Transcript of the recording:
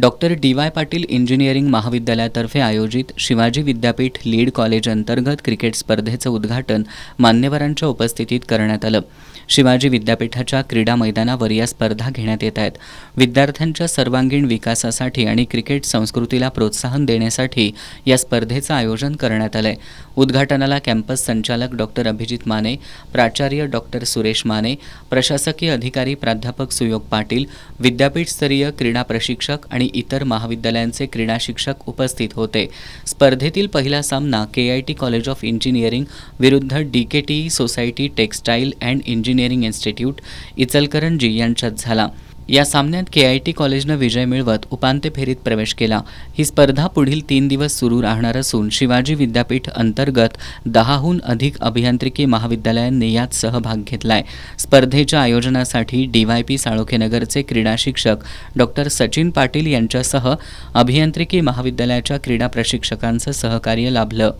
Doctor DY. Patil engineering महाविद्यालयातर्फे आयोजित शिवाजी विद्यापीठ लीड कॉलेज अंतर्गत क्रिकेट स्पर्धेचं उद्घाटन मान्यवरांच्या उपस्थितीत करण्यात आलं. शिवाजी विद्यापीठाच्या क्रीडा मैदानावर या स्पर्धा घेण्यात येत आहेत. विद्यार्थ्यांच्या सर्वांगीण विकासासाठी आणि क्रिकेट संस्कृतीला प्रोत्साहन देण्यासाठी या स्पर्धेचं आयोजन करण्यात आलंय. उद्घाटनाला कॅम्पस संचालक डॉक्टर अभिजित माने, प्राचार्य डॉक्टर सुरेश माने, प्रशासकीय अधिकारी प्राध्यापक सुयोग पाटील, विद्यापीठस्तरीय क्रीडा प्रशिक्षक आणि इतर महाविद्यालयांचे क्रीडा शिक्षक उपस्थित होते. स्पर्धेतील पहिला सामना KIT कॉलेज ऑफ इंजिनिअरिंग विरुद्ध DKTE society textile and engineering institute Ichalkaranji यांच्यात झाला. या सामन्यात KIT कॉलेजनं विजय मिळवत उपांत्य फेरीत प्रवेश केला. ही स्पर्धा पुढील 3 दिवस सुरू राहणार असून शिवाजी विद्यापीठ अंतर्गत 10हून अधिक अभियांत्रिकी महाविद्यालयांनी यात सहभाग घेतलाय. स्पर्धेच्या आयोजनासाठी DYP साळोखेनगरचे क्रीडा शिक्षक डॉक्टर सचिन पाटील यांच्यासह अभियांत्रिकी महाविद्यालयाच्या क्रीडा प्रशिक्षकांचं सहकार्य लाभलं.